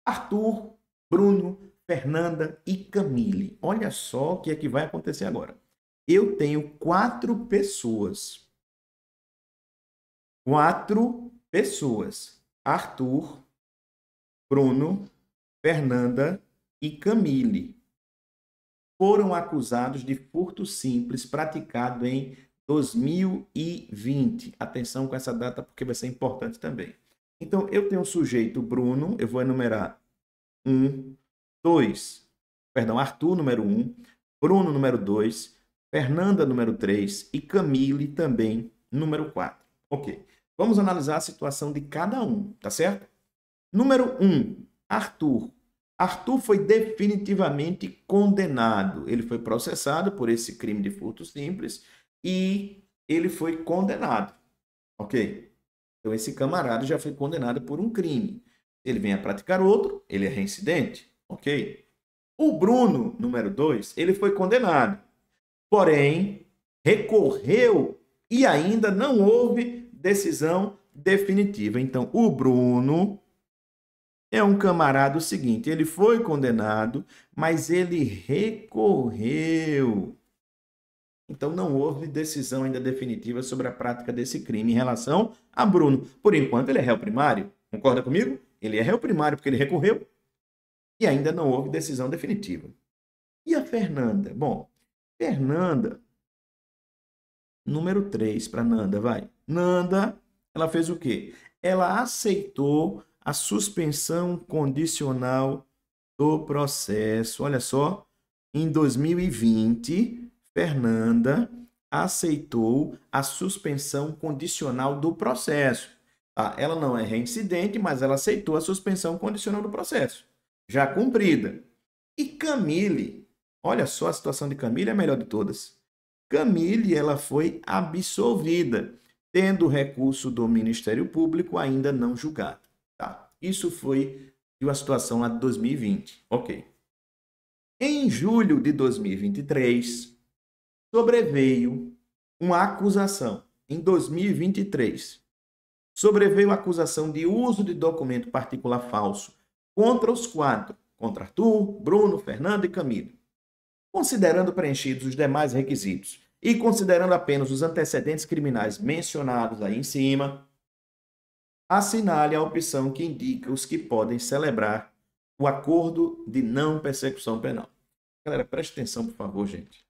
Arthur, Bruno, Fernanda e Camille. Olha só o que é que vai acontecer agora. Eu tenho 4 pessoas. 4 pessoas. Arthur, Bruno, Fernanda e Camille foram acusados de furto simples praticado em 2020. Atenção com essa data porque vai ser importante também. Então, eu tenho o sujeito Bruno, eu vou enumerar 1, 2, perdão, Arthur, número 1, Bruno, número 2, Fernanda, número 3 e Camille, também, número 4. Ok. Vamos analisar a situação de cada um, tá certo? Número 1, Arthur. Arthur foi definitivamente condenado. Ele foi processado por esse crime de furto simples e ele foi condenado. Ok? Então, esse camarada já foi condenado por um crime. Ele vem a praticar outro, ele é reincidente. Ok? O Bruno, número 2, ele foi condenado. Porém, recorreu e ainda não houve decisão definitiva. Então, o Bruno é um camarada o seguinte, ele foi condenado, mas ele recorreu. Então, não houve decisão ainda definitiva sobre a prática desse crime em relação a Bruno. Por enquanto, ele é réu primário. Concorda comigo? Ele é réu primário porque ele recorreu e ainda não houve decisão definitiva. E a Fernanda? Bom, Fernanda, número 3 para Nanda, vai. Nanda, ela fez o quê? Ela aceitou a suspensão condicional do processo. Olha só, em 2020, Fernanda aceitou a suspensão condicional do processo. Ah, ela não é reincidente, mas ela aceitou a suspensão condicional do processo, já cumprida. E Camille, olha só, a situação de Camille é a melhor de todas. Camille, ela foi absolvida, tendo o recurso do Ministério Público ainda não julgado. Tá? Isso foi a situação lá de 2020. Ok. Em julho de 2023, sobreveio uma acusação. Em 2023, sobreveio a acusação de uso de documento particular falso contra os 4, contra Arthur, Bruno, Fernando e Camilo. Considerando preenchidos os demais requisitos e considerando apenas os antecedentes criminais mencionados aí em cima, assinale a opção que indica os que podem celebrar o acordo de não persecução penal. Galera, preste atenção, por favor, gente.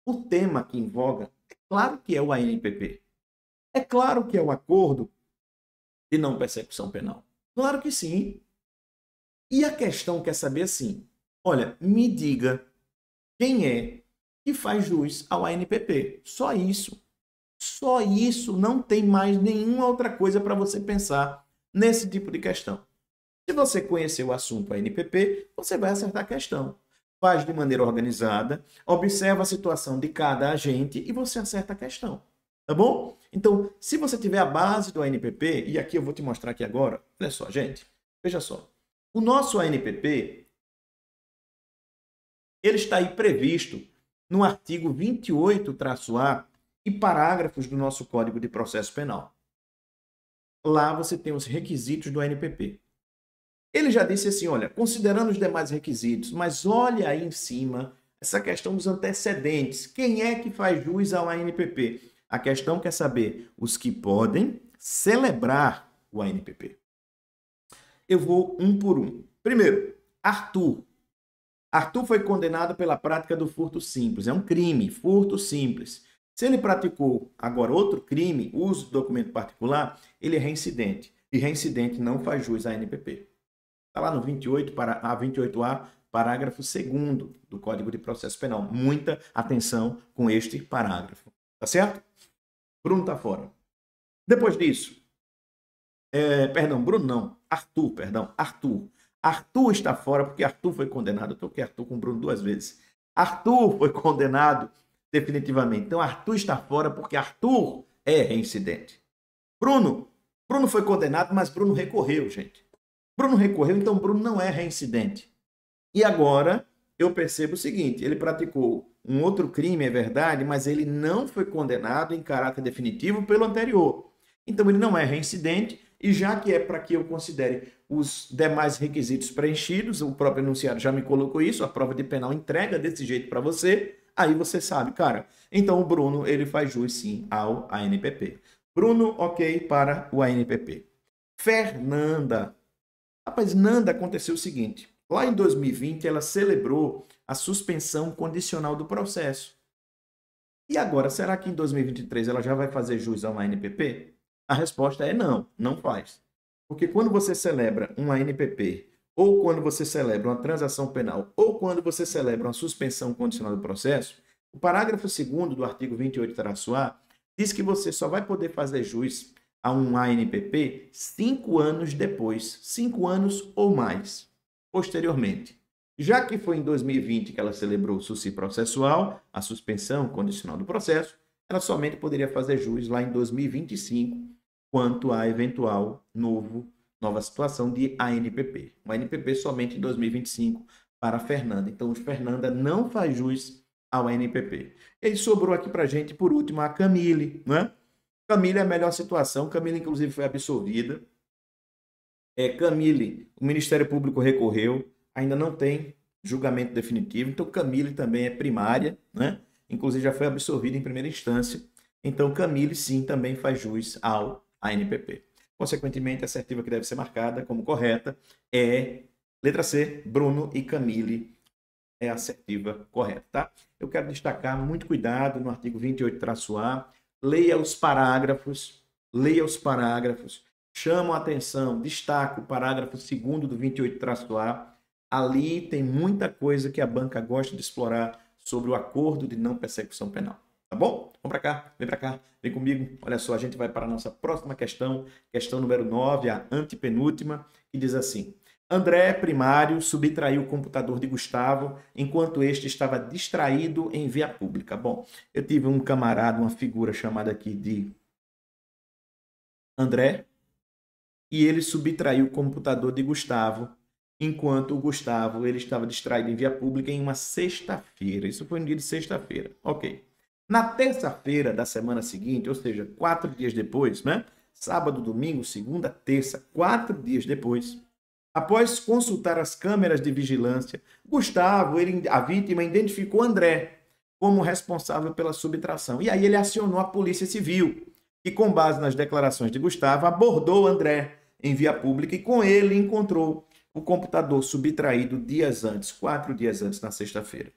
O tema aqui em voga, é claro que é o ANPP. É claro que é o acordo de não persecução penal. Claro que sim. E a questão quer saber assim, olha, me diga quem é que faz jus ao ANPP. Só isso. Só isso, não tem mais nenhuma outra coisa para você pensar nesse tipo de questão. Se você conhecer o assunto ANPP, você vai acertar a questão. Faz de maneira organizada, observa a situação de cada agente e você acerta a questão. Tá bom? Então, se você tiver a base do ANPP, e aqui eu vou te mostrar aqui agora, olha só, gente, veja só. O nosso ANPP, ele está aí previsto no artigo 28-A e parágrafos do nosso Código de Processo Penal. Lá você tem os requisitos do ANPP. Ele já disse assim, olha, considerando os demais requisitos, mas olha aí em cima essa questão dos antecedentes. Quem é que faz jus ao ANPP? A questão quer saber os que podem celebrar o ANPP. Eu vou um por um. Primeiro, Arthur. Arthur foi condenado pela prática do furto simples. É um crime, furto simples. Se ele praticou agora outro crime, uso de documento particular, ele é reincidente. E reincidente não faz jus à ANPP. Está lá no 28A, parágrafo 2º do Código de Processo Penal. Muita atenção com este parágrafo. Tá certo? Bruno está fora. Depois disso, Bruno não. Arthur, perdão. Arthur está fora porque Arthur foi condenado. Eu toquei Arthur com Bruno 2 vezes. Arthur foi condenado definitivamente. Então, Arthur está fora porque Arthur é reincidente. Bruno foi condenado, mas Bruno recorreu, gente. Bruno recorreu, então Bruno não é reincidente. E agora eu percebo o seguinte, ele praticou um outro crime, é verdade, mas ele não foi condenado em caráter definitivo pelo anterior. Então ele não é reincidente e já que é para que eu considere os demais requisitos preenchidos, o próprio enunciado já me colocou isso, a prova de penal entrega desse jeito para você, aí você sabe, cara. Então o Bruno, ele faz jus sim ao ANPP. Bruno, ok para o ANPP. Fernanda. Rapaz, Nanda, aconteceu o seguinte. Lá em 2020, ela celebrou a suspensão condicional do processo. E agora, será que em 2023 ela já vai fazer jus ao ANPP? A resposta é não, não faz. Porque quando você celebra uma ANPP, ou quando você celebra uma transação penal, ou quando você celebra uma suspensão condicional do processo, o parágrafo 2º do artigo 28-A diz que você só vai poder fazer jus a um ANPP 5 anos depois, 5 anos ou mais, posteriormente. Já que foi em 2020 que ela celebrou o SUSI processual, a suspensão condicional do processo, ela somente poderia fazer jus lá em 2025, quanto a eventual nova situação de ANPP. Uma ANPP somente em 2025 para a Fernanda. Então, Fernanda não faz jus ao ANPP. E sobrou aqui para a gente, por último, a Camille, né? Camille é a melhor situação. Camille, inclusive, foi absolvida. Camille, o Ministério Público recorreu, ainda não tem julgamento definitivo. Então, Camille também é primária, né? Inclusive, já foi absolvida em primeira instância. Então, Camille, sim, também faz jus ao ANPP. Consequentemente, a assertiva que deve ser marcada como correta é letra C, Bruno e Camille é a assertiva correta, tá? Eu quero destacar muito cuidado no artigo 28-A, leia os parágrafos, chamam a atenção, destaco o parágrafo 2º do 28-A, ali tem muita coisa que a banca gosta de explorar sobre o acordo de não persecução penal. Tá bom? Vamos para cá, vem comigo. Olha só, a gente vai para a nossa próxima questão, questão número 9, a antepenúltima, que diz assim: André, primário, subtraiu o computador de Gustavo enquanto este estava distraído em via pública. Bom, eu tive um camarada, uma figura chamada aqui de André, e ele subtraiu o computador de Gustavo enquanto o Gustavo ele estava distraído em via pública em uma sexta-feira. Isso foi no dia de sexta-feira. Ok. Na terça-feira da semana seguinte, ou seja, 4 dias depois, né? Sábado, domingo, segunda, terça, 4 dias depois, após consultar as câmeras de vigilância, Gustavo, a vítima, identificou André como responsável pela subtração. E aí ele acionou a Polícia Civil, que, com base nas declarações de Gustavo, abordou André em via pública e com ele encontrou o computador subtraído dias antes, 4 dias antes, na sexta-feira.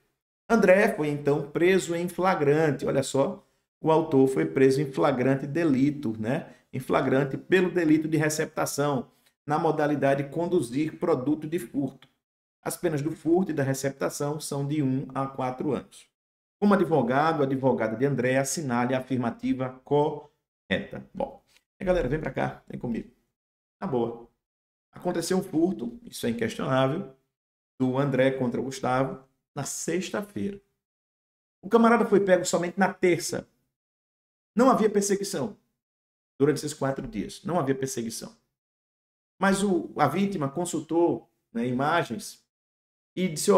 André foi então preso em flagrante. Olha só, o autor foi preso em flagrante delito, né? Em flagrante pelo delito de receptação, na modalidade conduzir produto de furto. As penas do furto e da receptação são de 1 a 4 anos. Como advogado, a advogada de André assinale a afirmativa correta. Bom, galera, vem para cá, vem comigo. Tá boa. Aconteceu um furto, isso é inquestionável, do André contra o Gustavo, na sexta-feira. O camarada foi pego somente na terça. Não havia perseguição durante esses 4 dias. Não havia perseguição. Mas a vítima consultou, né, imagens e disse,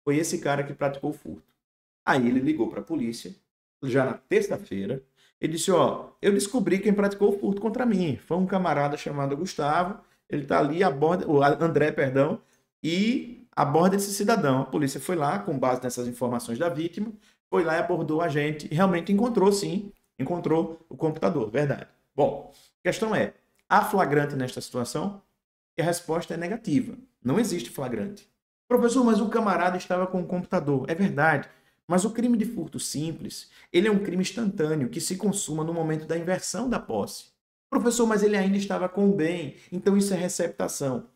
foi esse cara que praticou o furto. Aí ele ligou para a polícia, já na terça-feira, e disse, eu descobri quem praticou o furto contra mim. Foi um camarada chamado Gustavo, ele está ali, o André, perdão, e aborda esse cidadão. A polícia foi lá, com base nessas informações da vítima, foi lá e abordou a gente e realmente encontrou, sim, encontrou o computador, verdade. Bom, a questão é, há flagrante nesta situação? E a resposta é negativa. Não existe flagrante. Professor, mas o camarada estava com o computador. É verdade. Mas o crime de furto simples, ele é um crime instantâneo que se consuma no momento da inversão da posse. Professor, mas ele ainda estava com o bem. Então isso é receptação.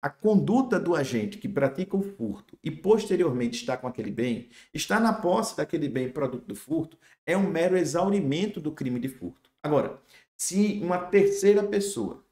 A conduta do agente que pratica o furto e posteriormente está com aquele bem, está na posse daquele bem produto do furto, é um mero exaurimento do crime de furto. Agora, se uma terceira pessoa,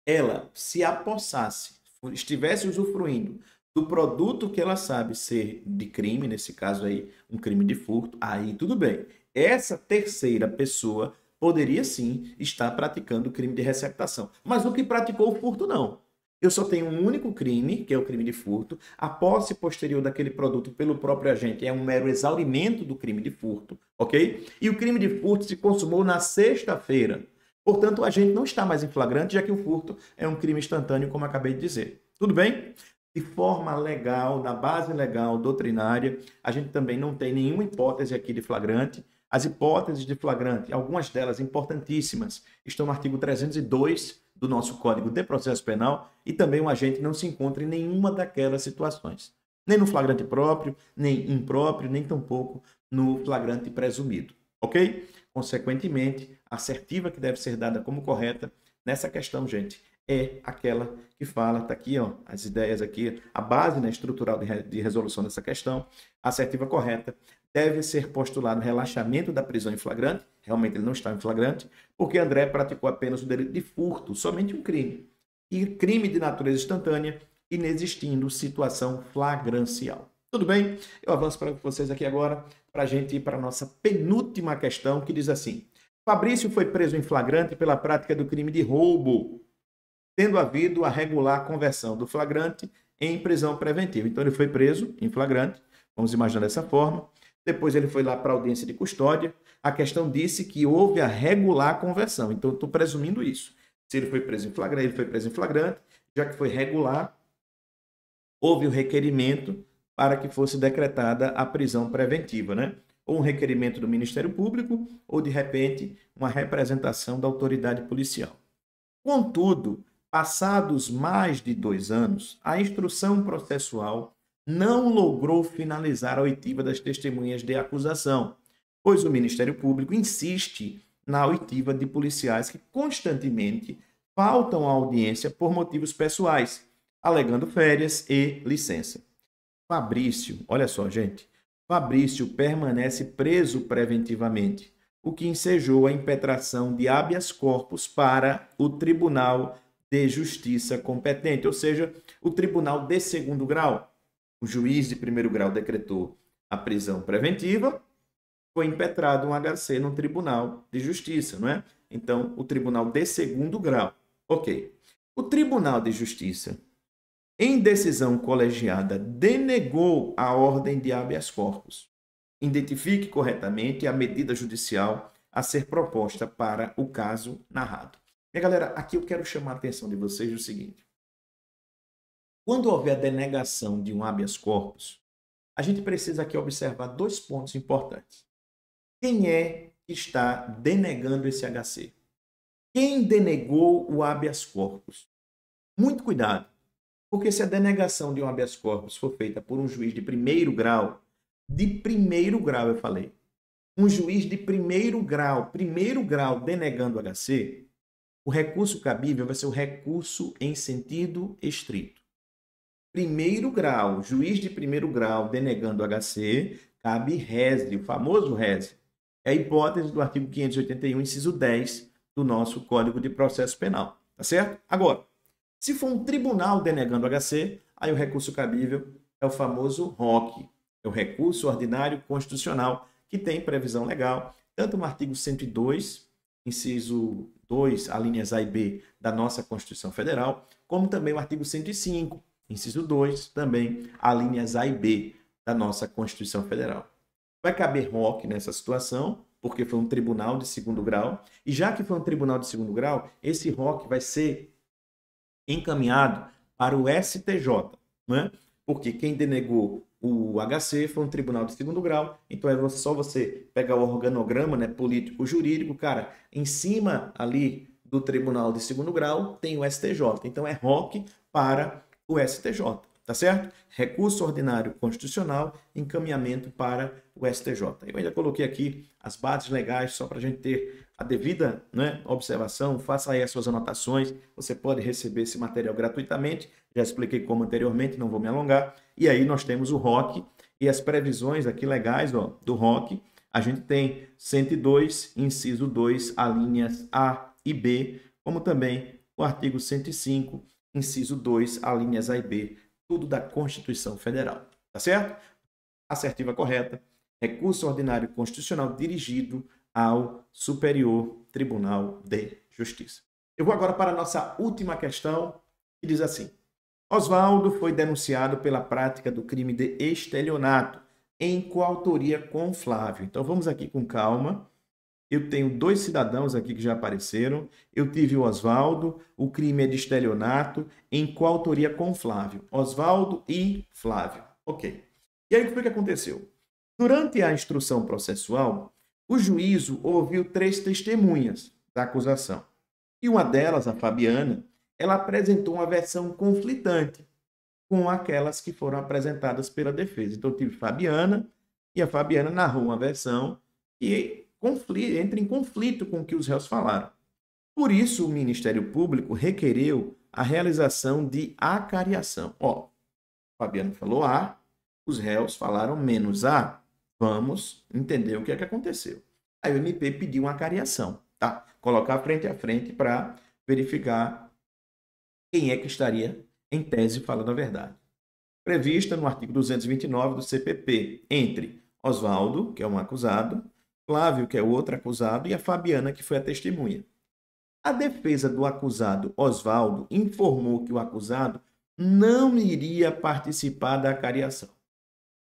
ela se apossasse, estivesse usufruindo do produto que ela sabe ser de crime, nesse caso aí, um crime de furto, aí tudo bem. Essa terceira pessoa poderia sim estar praticando o crime de receptação. Mas o que praticou o furto, não. Eu só tenho um único crime, que é o crime de furto. A posse posterior daquele produto pelo próprio agente é um mero exaurimento do crime de furto, ok? E o crime de furto se consumou na sexta-feira. Portanto, o agente não está mais em flagrante, já que o furto é um crime instantâneo, como acabei de dizer. Tudo bem? De forma legal, na base legal, doutrinária, a gente também não tem nenhuma hipótese aqui de flagrante. As hipóteses de flagrante, algumas delas importantíssimas, estão no artigo 302 do nosso Código de Processo Penal e também o agente não se encontra em nenhuma daquelas situações. Nem no flagrante próprio, nem impróprio, nem tampouco no flagrante presumido. Ok? Consequentemente, assertiva que deve ser dada como correta nessa questão, gente, é aquela que fala, tá aqui, ó, as ideias aqui, a base, né, estrutural de resolução dessa questão, a assertiva correta deve ser postulado relaxamento da prisão em flagrante, realmente ele não está em flagrante, porque André praticou apenas o delito de furto, somente um crime, e crime de natureza instantânea, inexistindo situação flagrancial. Tudo bem? Eu avanço para vocês aqui agora, para a gente ir para a nossa penúltima questão, que diz assim: Fabrício foi preso em flagrante pela prática do crime de roubo, tendo havido a regular conversão do flagrante em prisão preventiva. Então, ele foi preso em flagrante, vamos imaginar dessa forma. Depois, ele foi lá para a audiência de custódia. A questão disse que houve a regular conversão. Então, eu estou presumindo isso. Se ele foi preso em flagrante, ele foi preso em flagrante, já que foi regular, houve o requerimento para que fosse decretada a prisão preventiva, né? Ou um requerimento do Ministério Público, ou, de repente, uma representação da autoridade policial. Contudo, passados mais de 2 anos, a instrução processual não logrou finalizar a oitiva das testemunhas de acusação, pois o Ministério Público insiste na oitiva de policiais que constantemente faltam à audiência por motivos pessoais, alegando férias e licença. Fabrício, olha só, gente, Fabrício permanece preso preventivamente, o que ensejou a impetração de habeas corpus para o Tribunal de Justiça competente, ou seja, o Tribunal de Segundo Grau. O juiz de primeiro grau decretou a prisão preventiva, foi impetrado um HC no Tribunal de Justiça, não é? Então, o Tribunal de Segundo Grau. Ok. O Tribunal de Justiça, em decisão colegiada, denegou a ordem de habeas corpus. Identifique corretamente a medida judicial a ser proposta para o caso narrado. Minha galera, aqui eu quero chamar a atenção de vocês do seguinte. Quando houver a denegação de um habeas corpus, a gente precisa aqui observar 2 pontos importantes. Quem é que está denegando esse HC? Quem denegou o habeas corpus? Muito cuidado, porque se a denegação de um habeas corpus for feita por um juiz de primeiro grau eu falei, um juiz de primeiro grau denegando o HC, o recurso cabível vai ser o recurso em sentido estrito. Primeiro grau, juiz de primeiro grau denegando o HC, cabe rese, o famoso rese. É a hipótese do artigo 581, inciso 10 do nosso Código de Processo Penal, tá certo? Agora, se for um tribunal denegando o HC, aí o recurso cabível é o famoso ROC, é o recurso ordinário constitucional, que tem previsão legal, tanto no artigo 102, inciso 2, alíneas A e B da nossa Constituição Federal, como também o artigo 105, inciso 2, também alíneas A e B da nossa Constituição Federal. Vai caber ROC nessa situação, porque foi um tribunal de segundo grau, e já que foi um tribunal de segundo grau, esse ROC vai ser encaminhado para o STJ, né? Porque quem denegou o HC foi um tribunal de segundo grau, então é só você pegar o organograma, né, político-jurídico, cara, em cima ali do tribunal de segundo grau tem o STJ, então é ROC para o STJ, tá certo? Recurso ordinário constitucional, encaminhamento para o STJ. Eu ainda coloquei aqui as bases legais só para a gente ter a devida, né, observação, faça aí as suas anotações, você pode receber esse material gratuitamente, já expliquei como anteriormente, não vou me alongar, e aí nós temos o ROC e as previsões aqui legais, ó, do ROC, a gente tem 102, inciso 2, alíneas A e B, como também o artigo 105, inciso 2, alíneas A e B, tudo da Constituição Federal, tá certo? Assertiva correta, recurso ordinário constitucional dirigido ao Superior Tribunal de Justiça. Eu vou agora para a nossa última questão, que diz assim: Oswaldo foi denunciado pela prática do crime de estelionato, em coautoria com Flávio. Então vamos aqui com calma. Eu tenho 2 cidadãos aqui que já apareceram. Eu tive o Oswaldo, o crime é de estelionato, em coautoria com Flávio. Oswaldo e Flávio. Ok. E aí o que foi que aconteceu? Durante a instrução processual, o juízo ouviu 3 testemunhas da acusação. E uma delas, a Fabiana, ela apresentou uma versão conflitante com aquelas que foram apresentadas pela defesa. Então, eu tive Fabiana, e a Fabiana narrou uma versão que entra em conflito com o que os réus falaram. Por isso, o Ministério Público requereu a realização de acariação. Ó, Fabiano falou A, os réus falaram menos A. Vamos entender o que é que aconteceu. Aí o MP pediu uma acariação, tá? Colocar frente a frente para verificar quem é que estaria em tese falando a verdade. Prevista no artigo 229 do CPP, entre Oswaldo, que é um acusado, Flávio, que é outro acusado, e a Fabiana, que foi a testemunha. A defesa do acusado Oswaldo informou que o acusado não iria participar da acariação.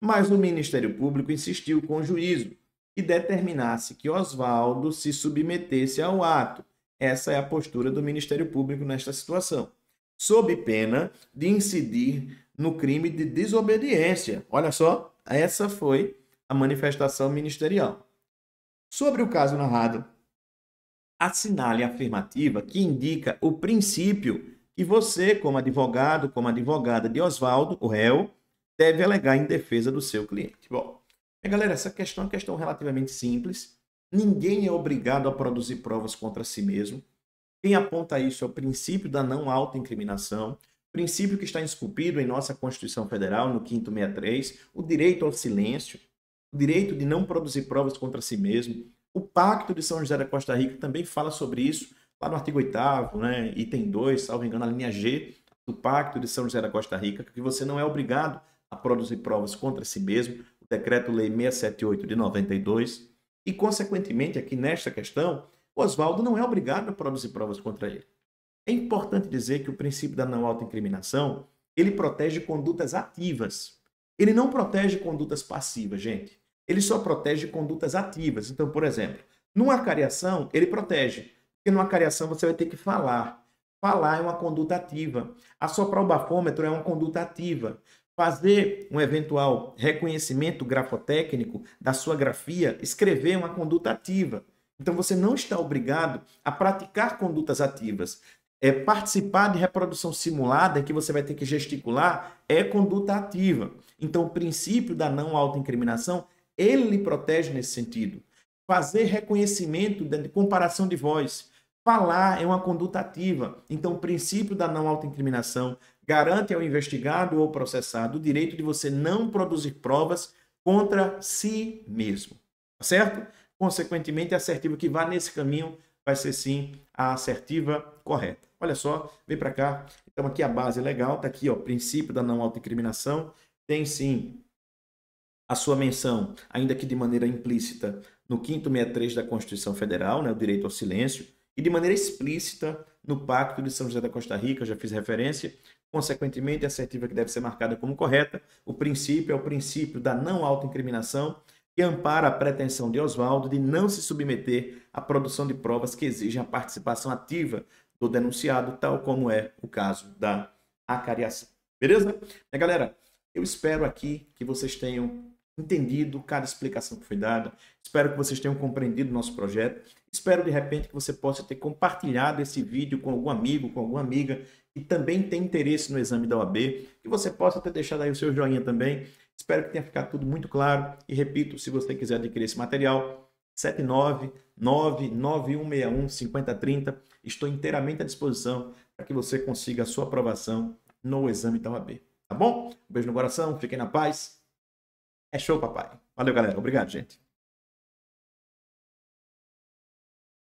Mas o Ministério Público insistiu com o juízo que determinasse que Oswaldo se submetesse ao ato. Essa é a postura do Ministério Público nesta situação, sob pena de incidir no crime de desobediência. Olha só, essa foi a manifestação ministerial. Sobre o caso narrado, assinale a afirmativa que indica o princípio que você, como advogado, como advogada de Oswaldo, o réu, deve alegar em defesa do seu cliente. Bom, galera, essa questão é uma questão relativamente simples. Ninguém é obrigado a produzir provas contra si mesmo. Quem aponta isso é o princípio da não autoincriminação, princípio que está esculpido em nossa Constituição Federal, no 5º63, o direito ao silêncio, o direito de não produzir provas contra si mesmo. O Pacto de São José da Costa Rica também fala sobre isso, lá no artigo 8º, né, item 2, salvo engano, a linha G do Pacto de São José da Costa Rica, que você não é obrigado a produzir provas contra si mesmo, o Decreto-Lei 678 de 92, e, consequentemente, aqui nesta questão, Oswaldo não é obrigado a produzir provas contra ele. É importante dizer que o princípio da não autoincriminação, ele protege condutas ativas. Ele não protege condutas passivas, gente. Ele só protege condutas ativas. Então, por exemplo, numa acariação, ele protege. Porque numa acariação você vai ter que falar. Falar é uma conduta ativa. Assoprar o bafômetro é uma conduta ativa. Fazer um eventual reconhecimento grafotécnico da sua grafia, escrever é uma conduta ativa. Então, você não está obrigado a praticar condutas ativas. Participar de reprodução simulada, em que você vai ter que gesticular, é conduta ativa. Então, o princípio da não autoincriminação, ele lhe protege nesse sentido. Fazer reconhecimento de comparação de voz. Falar é uma conduta ativa. Então, o princípio da não autoincriminação garante ao investigado ou processado o direito de você não produzir provas contra si mesmo. Tá certo? Consequentemente, a assertiva que vá nesse caminho vai ser, sim, a assertiva correta. Olha só, vem para cá. Então, aqui a base legal, está aqui, ó, princípio da não autoincriminação. Tem, sim, a sua menção, ainda que de maneira implícita, no 5º63 da Constituição Federal, né, o direito ao silêncio, e de maneira explícita no Pacto de São José da Costa Rica, já fiz referência. Consequentemente, a assertiva que deve ser marcada como correta, o princípio é o princípio da não autoincriminação, que ampara a pretensão de Oswaldo de não se submeter à produção de provas que exigem a participação ativa do denunciado, tal como é o caso da acariação. Beleza? Galera, eu espero aqui que vocês tenham entendido cada explicação que foi dada. Espero que vocês tenham compreendido o nosso projeto. Espero, de repente, que você possa ter compartilhado esse vídeo com algum amigo, com alguma amiga que também tem interesse no exame da OAB, que você possa ter deixado aí o seu joinha também. Espero que tenha ficado tudo muito claro. E repito, se você quiser adquirir esse material, 79991615030. Estou inteiramente à disposição para que você consiga a sua aprovação no exame da OAB. Tá bom? Um beijo no coração, fiquem na paz. É show, papai. Valeu, galera. Obrigado, gente.